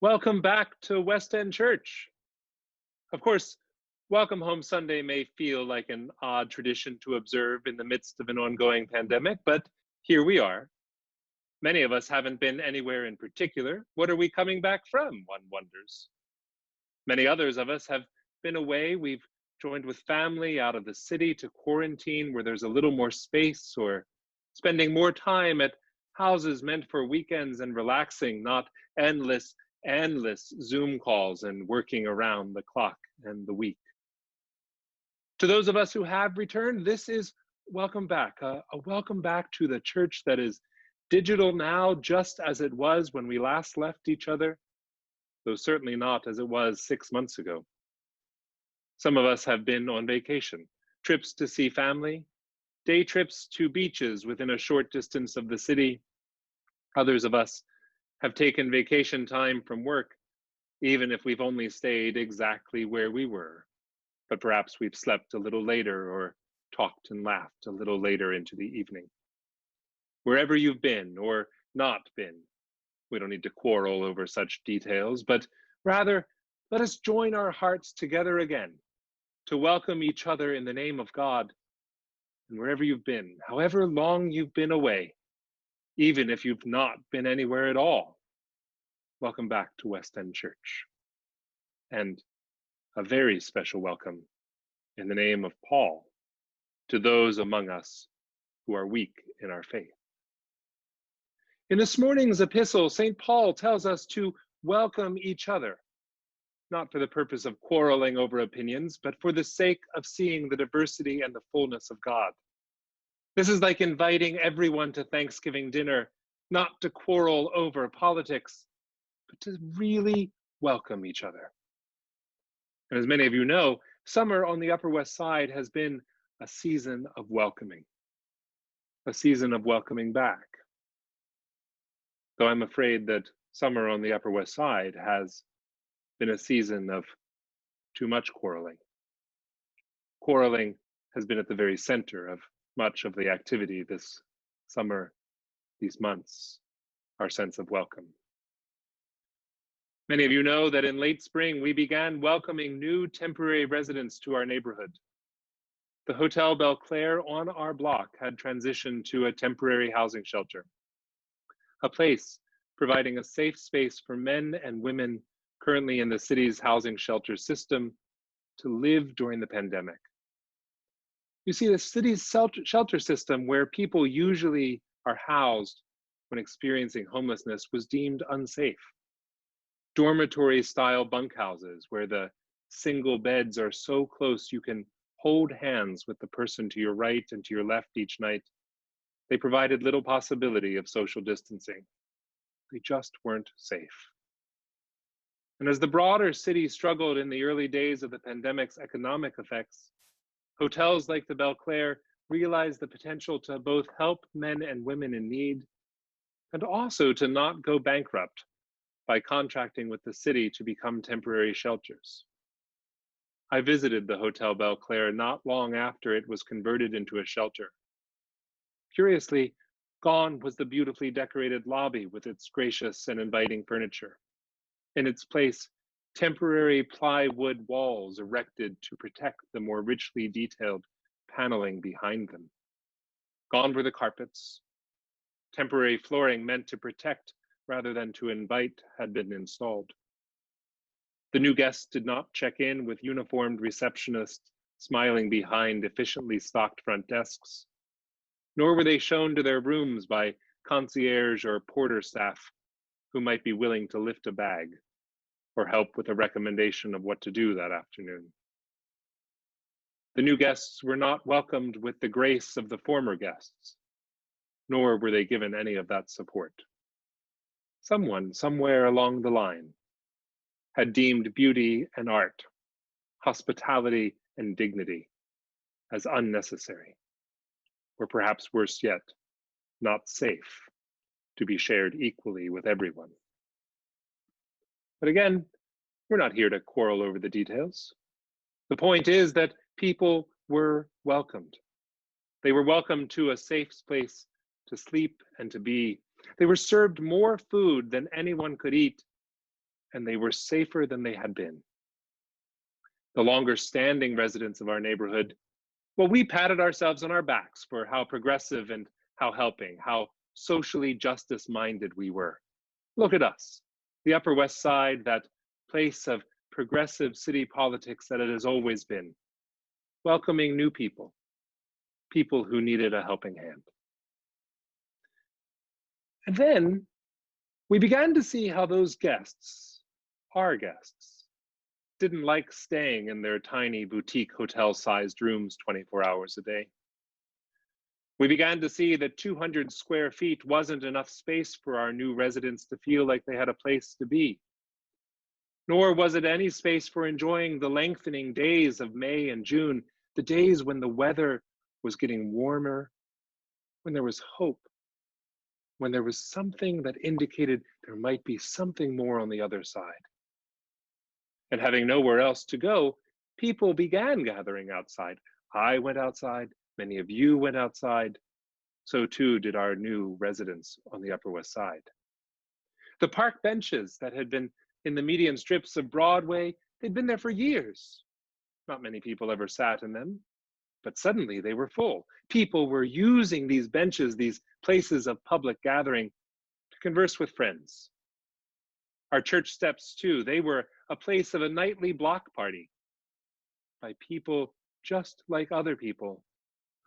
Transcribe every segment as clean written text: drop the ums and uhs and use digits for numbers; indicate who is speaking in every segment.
Speaker 1: Welcome back to West End Church. Of course, Welcome Home Sunday may feel like an odd tradition to observe in the midst of an ongoing pandemic, but here we are. Many of us haven't been anywhere in particular. What are we coming back from, one wonders. Many others of us have been away. We've joined with family out of the city to quarantine where there's a little more space, or spending more time at houses meant for weekends and relaxing, not endless Zoom calls and working around the clock and the week. To those of us who have returned, this is welcome back, a welcome back to the church that is digital now, just as it was when we last left each other, though certainly not as it was 6 months ago. Some of us have been on vacation, trips to see family, day trips to beaches within a short distance of the city. Others of us have taken vacation time from work, even if we've only stayed exactly where we were. But perhaps we've slept a little later or talked and laughed a little later into the evening. Wherever you've been or not been, we don't need to quarrel over such details, but rather let us join our hearts together again to welcome each other in the name of God. And wherever you've been, however long you've been away, even if you've not been anywhere at all, welcome back to West End Church. And a very special welcome in the name of Paul to those among us who are weak in our faith. In this morning's epistle, St. Paul tells us to welcome each other, not for the purpose of quarreling over opinions, but for the sake of seeing the diversity and the fullness of God. This is like inviting everyone to Thanksgiving dinner, not to quarrel over politics, but to really welcome each other. And as many of you know, summer on the Upper West Side has been a season of welcoming, a season of welcoming back. Though I'm afraid that summer on the Upper West Side has been a season of too much quarreling. Quarreling has been at the very center of much of the activity this summer, these months, our sense of welcome. Many of you know that in late spring, we began welcoming new temporary residents to our neighborhood. The Hotel Belclair on our block had transitioned to a temporary housing shelter, a place providing a safe space for men and women currently in the city's housing shelter system to live during the pandemic. You see, the city's shelter system, where people usually are housed when experiencing homelessness, was deemed unsafe. Dormitory-style bunkhouses where the single beds are so close you can hold hands with the person to your right and to your left each night. They provided little possibility of social distancing. They just weren't safe. And as the broader city struggled in the early days of the pandemic's economic effects, hotels like the Belclair realized the potential to both help men and women in need, and also to not go bankrupt by contracting with the city to become temporary shelters. I visited the Hotel Belclair not long after it was converted into a shelter. Curiously, gone was the beautifully decorated lobby with its gracious and inviting furniture. In its place, temporary plywood walls erected to protect the more richly detailed paneling behind them. Gone were the carpets. Temporary flooring meant to protect rather than to invite had been installed. The new guests did not check in with uniformed receptionists smiling behind efficiently stocked front desks, nor were they shown to their rooms by concierge or porter staff who might be willing to lift a bag or help with a recommendation of what to do that afternoon. The new guests were not welcomed with the grace of the former guests, nor were they given any of that support. Someone, somewhere along the line, had deemed beauty and art, hospitality and dignity as unnecessary, or perhaps worse yet, not safe to be shared equally with everyone. But again, we're not here to quarrel over the details. The point is that people were welcomed. They were welcomed to a safe place to sleep and to be. They were served more food than anyone could eat, and they were safer than they had been. The longer standing residents of our neighborhood, well, we patted ourselves on our backs for how progressive and how helping, how socially justice minded we were. Look at us, the Upper West Side, that place of progressive city politics that it has always been, welcoming new people, people who needed a helping hand. And then we began to see how those guests, our guests, didn't like staying in their tiny boutique hotel-sized rooms 24 hours a day. We began to see that 200 square feet wasn't enough space for our new residents to feel like they had a place to be. Nor was it any space for enjoying the lengthening days of May and June, the days when the weather was getting warmer, when there was hope, when there was something that indicated there might be something more on the other side. And having nowhere else to go, people began gathering outside. I went outside, many of you went outside, so too did our new residents on the Upper West Side. The park benches that had been in the median strips of Broadway, they'd been there for years. Not many people ever sat in them, but suddenly they were full. People were using these benches, these places of public gathering, to converse with friends. Our church steps, too, they were a place of a nightly block party by people just like other people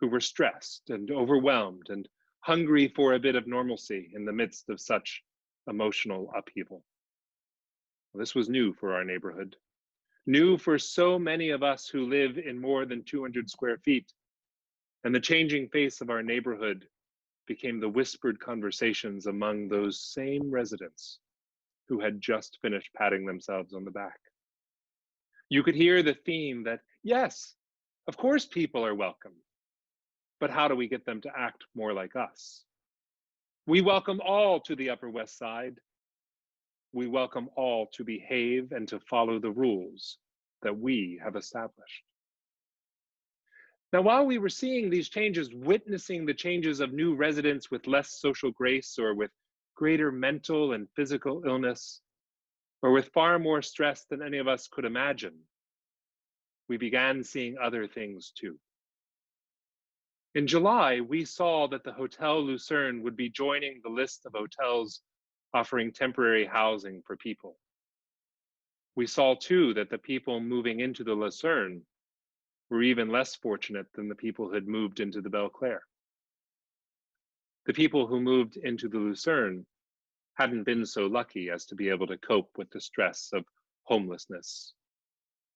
Speaker 1: who were stressed and overwhelmed and hungry for a bit of normalcy in the midst of such emotional upheaval. This was new for our neighborhood, new for so many of us who live in more than 200 square feet. And the changing face of our neighborhood became the whispered conversations among those same residents who had just finished patting themselves on the back. You could hear the theme that, yes, of course people are welcome, but how do we get them to act more like us? We welcome all to the Upper West Side. We welcome all to behave and to follow the rules that we have established. Now, while we were seeing these changes, witnessing the changes of new residents with less social grace or with greater mental and physical illness, or with far more stress than any of us could imagine, we began seeing other things too. In July, we saw that the Hotel Lucerne would be joining the list of hotels offering temporary housing for people. We saw too that the people moving into the Lucerne were even less fortunate than the people who had moved into the Belclair. The people who moved into the Lucerne hadn't been so lucky as to be able to cope with the stress of homelessness,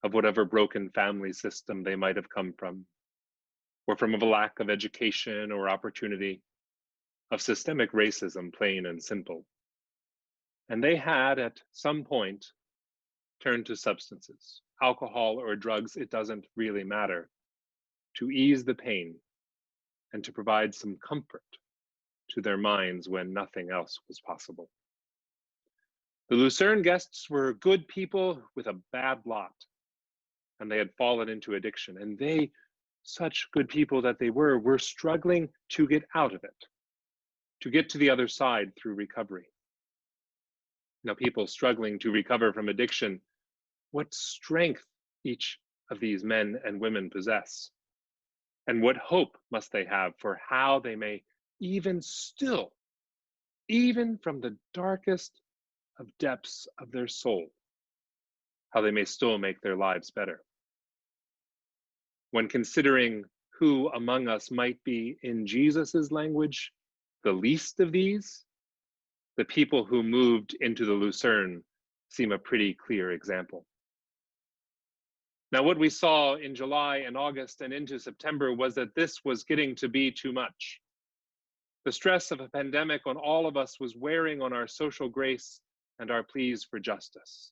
Speaker 1: of whatever broken family system they might have come from, or from a lack of education or opportunity, of systemic racism, plain and simple. And they had, at some point, turned to substances, alcohol or drugs, it doesn't really matter, to ease the pain and to provide some comfort to their minds when nothing else was possible. The Lucerne guests were good people with a bad lot, and they had fallen into addiction, and they, such good people that they were struggling to get out of it, to get to the other side through recovery. Now, people struggling to recover from addiction, what strength each of these men and women possess, and what hope must they have for how they may even still, even from the darkest of depths of their soul, how they may still make their lives better. When considering who among us might be, in Jesus's language, the least of these, the people who moved into the Lucerne seem a pretty clear example. Now, what we saw in July and August and into September was that this was getting to be too much. The stress of a pandemic on all of us was wearing on our social grace and our pleas for justice.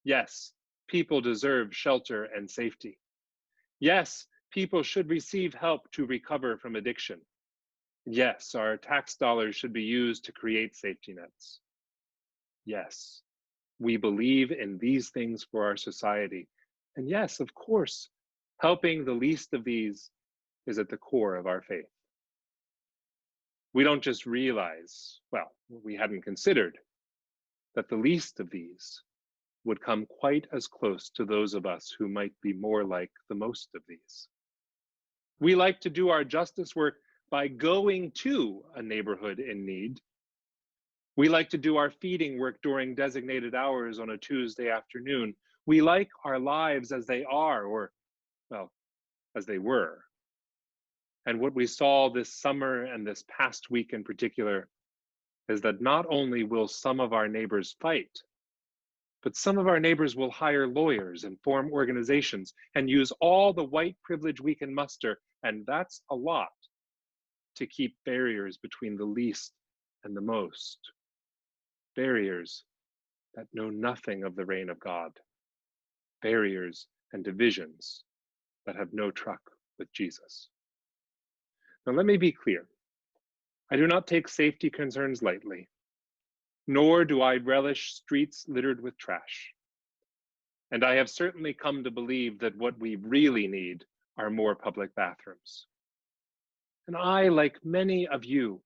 Speaker 1: Yes, people deserve shelter and safety. Yes, people should receive help to recover from addiction. Yes, our tax dollars should be used to create safety nets. Yes, we believe in these things for our society. And yes, of course, helping the least of these is at the core of our faith. We don't just realize, well, we hadn't considered that the least of these would come quite as close to those of us who might be more like the most of these. We like to do our justice work by going to a neighborhood in need. We like to do our feeding work during designated hours on a Tuesday afternoon. We like our lives as they are, or, well, as they were. And what we saw this summer and this past week in particular is that not only will some of our neighbors fight, but some of our neighbors will hire lawyers and form organizations and use all the white privilege we can muster, and that's a lot, to keep barriers between the least and the most. Barriers that know nothing of the reign of God. Barriers and divisions that have no truck with Jesus. Now, let me be clear. I do not take safety concerns lightly, nor do I relish streets littered with trash. And I have certainly come to believe that what we really need are more public bathrooms. And I, like many of you,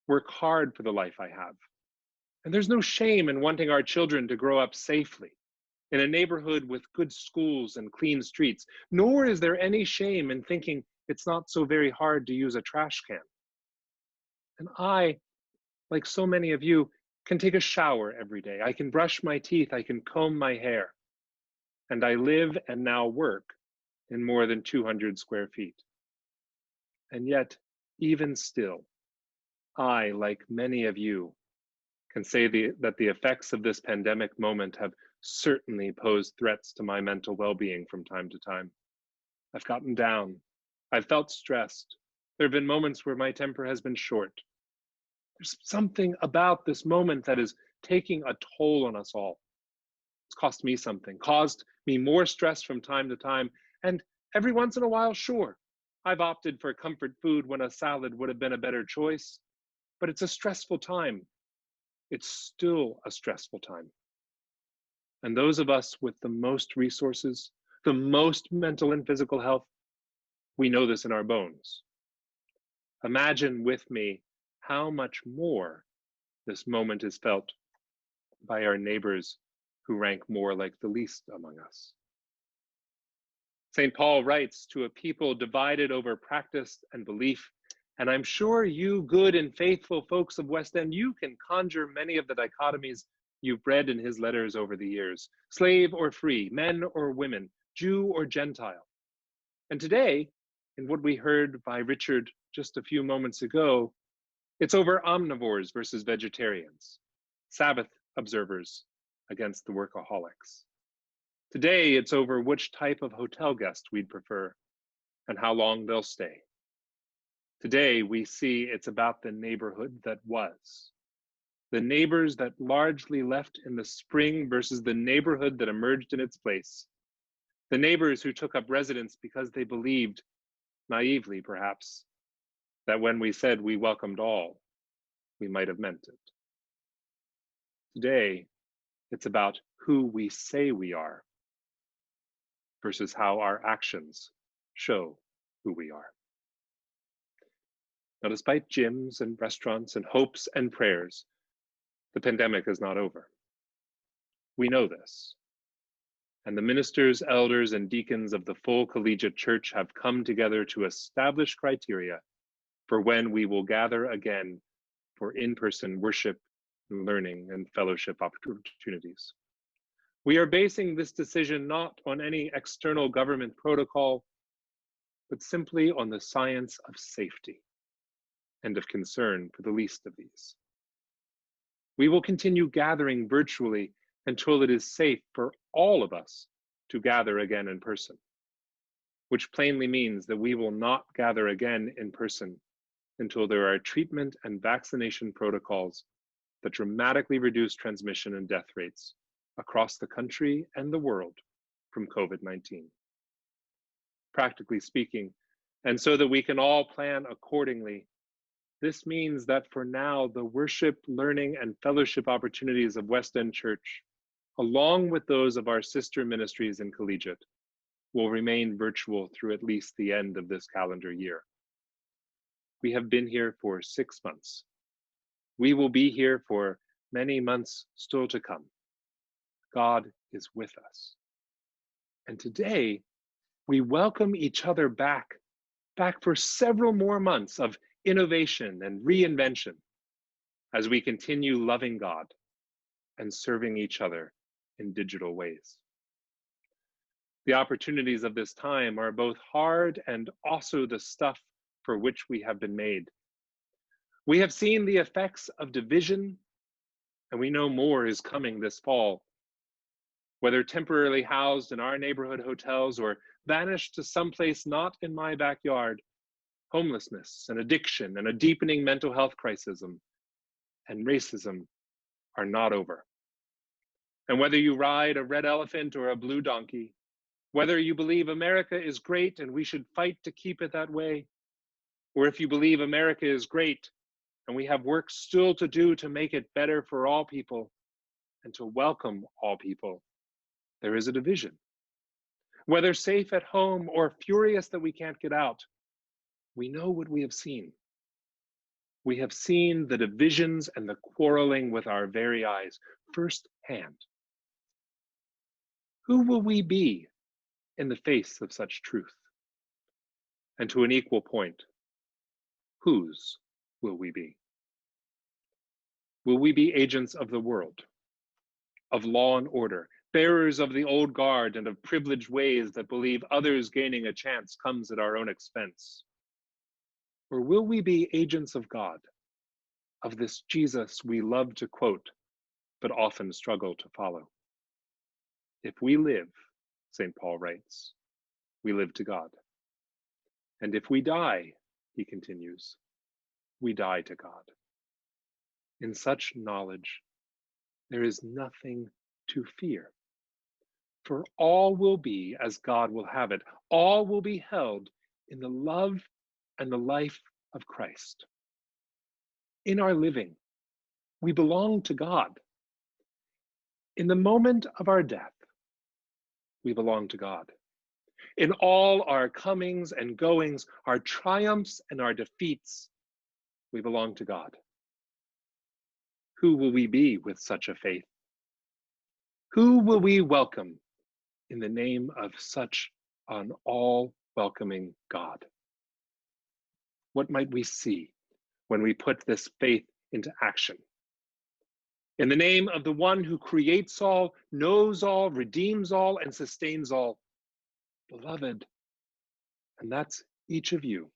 Speaker 1: work hard for the life I have. And there's no shame in wanting our children to grow up safely in a neighborhood with good schools and clean streets, nor is there any shame in thinking it's not so very hard to use a trash can. And I, like so many of you, can take a shower every day. I can brush my teeth, I can comb my hair. And I live and now work in more than 200 square feet. And yet, even still, I, like many of you, can say that the effects of this pandemic moment have certainly posed threats to my mental well-being from time to time. I've gotten down. I've felt stressed. There have been moments where my temper has been short. There's something about this moment that is taking a toll on us all. It's cost me something, caused me more stress from time to time, and every once in a while, sure, I've opted for comfort food when a salad would have been a better choice, but it's a stressful time. It's still a stressful time. And those of us with the most resources, the most mental and physical health, we know this in our bones. Imagine with me how much more this moment is felt by our neighbors who rank more like the least among us. St. Paul writes to a people divided over practice and belief, and I'm sure you good and faithful folks of West End, you can conjure many of the dichotomies you've read in his letters over the years, slave or free, men or women, Jew or Gentile. And today, in what we heard by Richard just a few moments ago, it's over omnivores versus vegetarians, Sabbath observers against the workaholics. Today, it's over which type of hotel guest we'd prefer and how long they'll stay. Today, we see it's about the neighborhood that was. The neighbors that largely left in the spring versus the neighborhood that emerged in its place. The neighbors who took up residence because they believed, naively perhaps, that when we said we welcomed all, we might have meant it. Today, it's about who we say we are versus how our actions show who we are. Now, despite gyms and restaurants and hopes and prayers, the pandemic is not over. We know this. And the ministers, elders, and deacons of the full collegiate church have come together to establish criteria for when we will gather again for in-person worship, learning, and fellowship opportunities. We are basing this decision not on any external government protocol, but simply on the science of safety and of concern for the least of these. We will continue gathering virtually until it is safe for all of us to gather again in person, which plainly means that we will not gather again in person until there are treatment and vaccination protocols that dramatically reduce transmission and death rates across the country and the world from COVID-19. Practically speaking, and so that we can all plan accordingly, this means that for now, the worship, learning, and fellowship opportunities of West End Church, along with those of our sister ministries in Collegiate, will remain virtual through at least the end of this calendar year. We have been here for 6 months. We will be here for many months still to come. God is with us. And today, we welcome each other back for several more months of innovation and reinvention as we continue loving God and serving each other in digital ways. The opportunities of this time are both hard and also the stuff for which we have been made. We have seen the effects of division, and we know more is coming this fall. Whether temporarily housed in our neighborhood hotels or banished to someplace not in my backyard, homelessness and addiction and a deepening mental health crisis and racism are not over. And whether you ride a red elephant or a blue donkey, whether you believe America is great and we should fight to keep it that way, or if you believe America is great and we have work still to do to make it better for all people and to welcome all people, there is a division. Whether safe at home or furious that we can't get out, we know what we have seen. We have seen the divisions and the quarreling with our very eyes firsthand. Who will we be in the face of such truth? And to an equal point, whose will we be? Will we be agents of the world, of law and order, bearers of the old guard and of privileged ways that believe others gaining a chance comes at our own expense? Or will we be agents of God, of this Jesus we love to quote, but often struggle to follow? If we live, St. Paul writes, we live to God. And if we die, he continues, we die to God. In such knowledge, there is nothing to fear. For all will be as God will have it. All will be held in the love and the life of Christ. In our living, we belong to God. In the moment of our death, we belong to God. In all our comings and goings, our triumphs and our defeats, we belong to God. Who will we be with such a faith? Who will we welcome in the name of such an all-welcoming God? What might we see when we put this faith into action? In the name of the one who creates all, knows all, redeems all, and sustains all, beloved, and that's each of you,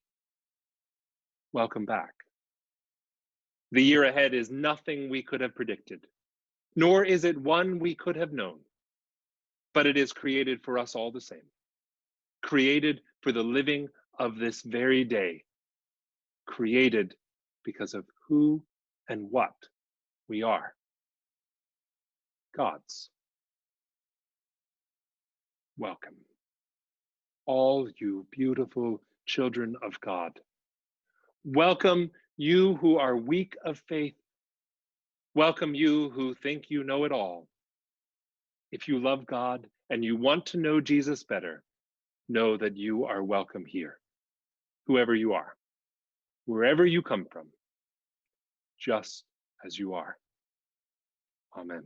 Speaker 1: welcome back. The year ahead is nothing we could have predicted, nor is it one we could have known, but it is created for us all the same, created for the living of this very day, created because of who and what we are, God's. Welcome, all you beautiful children of God. Welcome, you who are weak of faith. Welcome, you who think you know it all. If you love God and you want to know Jesus better, know that you are welcome here, whoever you are, wherever you come from, just as you are. Amen.